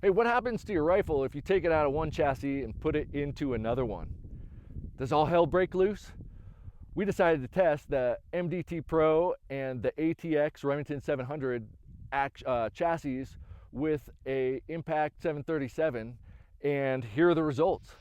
Hey, what happens to your rifle if you take it out of one chassis and put it into another one? Does all hell break loose? We decided to test the MDT Pro and the ATX Remington 700 chassis with a Impact 737, and here are the results.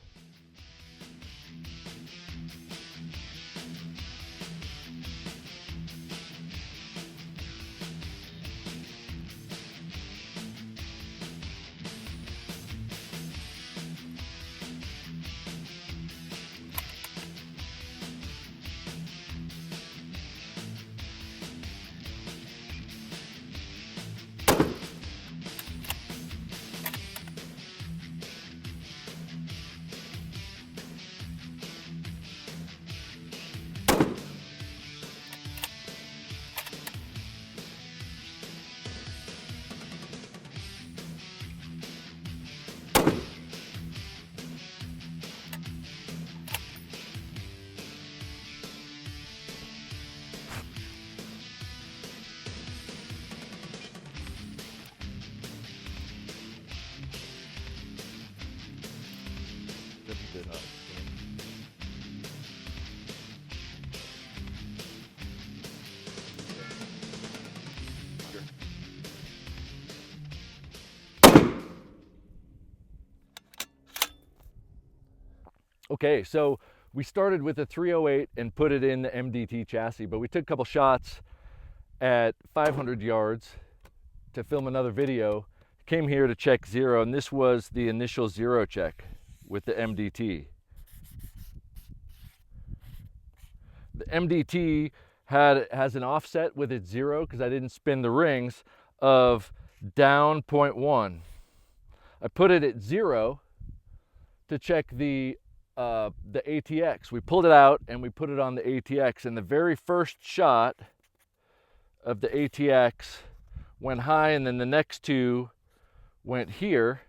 Okay, so we started with a 308 and put it in the MDT chassis, but we took a couple shots at 500 yards to film another video. Came here to check zero, and this was the initial zero check with the MDT. The MDT has an offset with its zero, because I didn't spin the rings, of down 0.1. I put it at zero to check the ATX. We pulled it out and we put it on the ATX, and the very first shot of the ATX went high, and then the next two went here,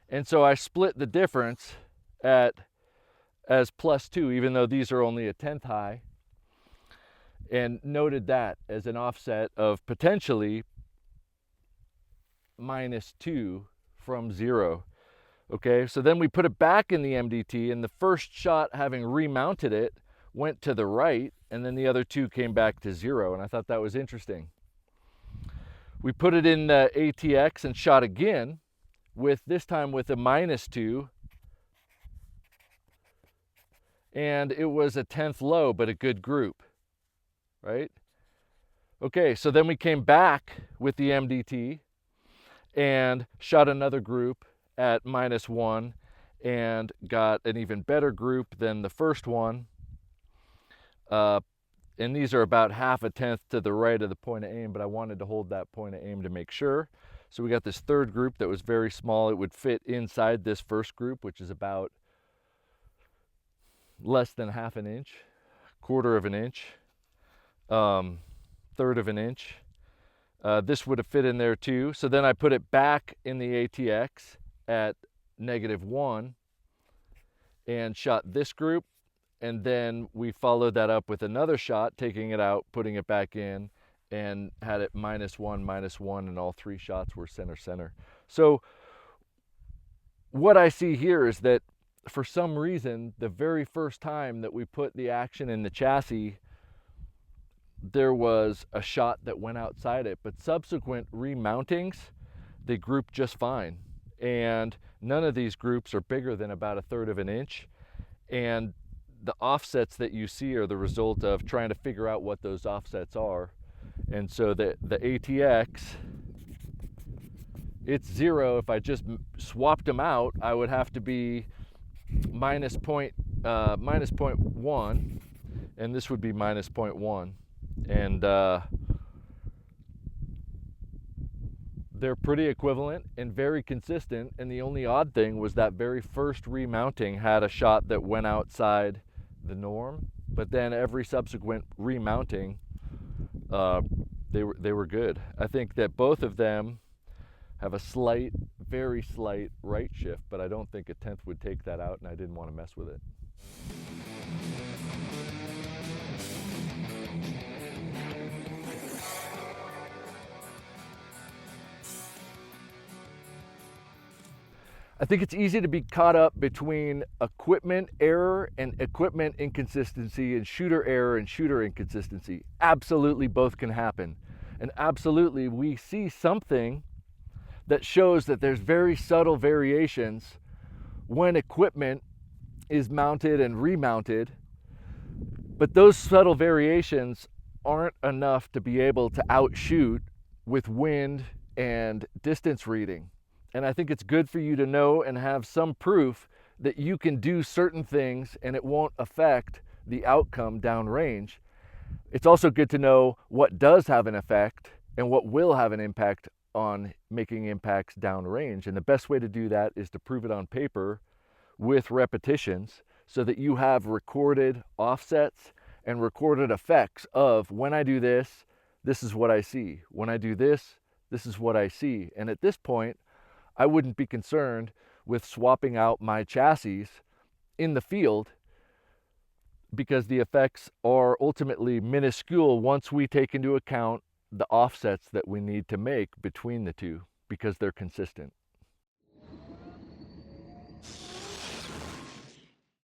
and so I split the difference as +2, even though these are only a 10th high, and noted that as an offset of potentially -2 from zero. Okay, so then we put it back in the MDT, and the first shot, having remounted it, went to the right, and then the other two came back to zero, and I thought that was interesting. We put it in the ATX and shot again, this time with a -2, and it was a 10th low, but a good group, right? Okay, so then we came back with the MDT and shot another group at -1 and got an even better group than the first one. And these are about 1/2 tenth to the right of the point of aim, but I wanted to hold that point of aim to make sure. So we got this third group that was very small. It would fit inside this first group, which is about less than 1/2 an inch, 1/4 of an inch, 1/3 of an inch. This would have fit in there too. So then I put it back in the ATX at -1 and shot this group, and then we followed that up with another shot, taking it out, putting it back in, and had it -1, -1, and all three shots were center. So what I see here is that for some reason, the very first time that we put the action in the chassis, there was a shot that went outside it, but subsequent remountings, they grouped just fine. And none of these groups are bigger than about 1/3 of an inch. And the offsets that you see are the result of trying to figure out what those offsets are. And so the ATX, it's zero. If I just swapped them out, I would have to be -0.1, and this would be -0.1. And they're pretty equivalent and very consistent, and the only odd thing was that very first remounting had a shot that went outside the norm, but then every subsequent remounting, they were good. I think that both of them have a slight, very slight right shift, but I don't think a 10th would take that out, and I didn't want to mess with it. I think it's easy to be caught up between equipment error and equipment inconsistency and shooter error and shooter inconsistency. Absolutely both can happen. And absolutely we see something that shows that there's very subtle variations when equipment is mounted and remounted, but those subtle variations aren't enough to be able to outshoot with wind and distance reading. And I think it's good for you to know and have some proof that you can do certain things and it won't affect the outcome downrange. It's also good to know what does have an effect and what will have an impact on making impacts downrange. And the best way to do that is to prove it on paper with repetitions so that you have recorded offsets and recorded effects of when I do this, this is what I see. When I do this, this is what I see. And at this point, I wouldn't be concerned with swapping out my chassis in the field because the effects are ultimately minuscule once we take into account the offsets that we need to make between the two because they're consistent.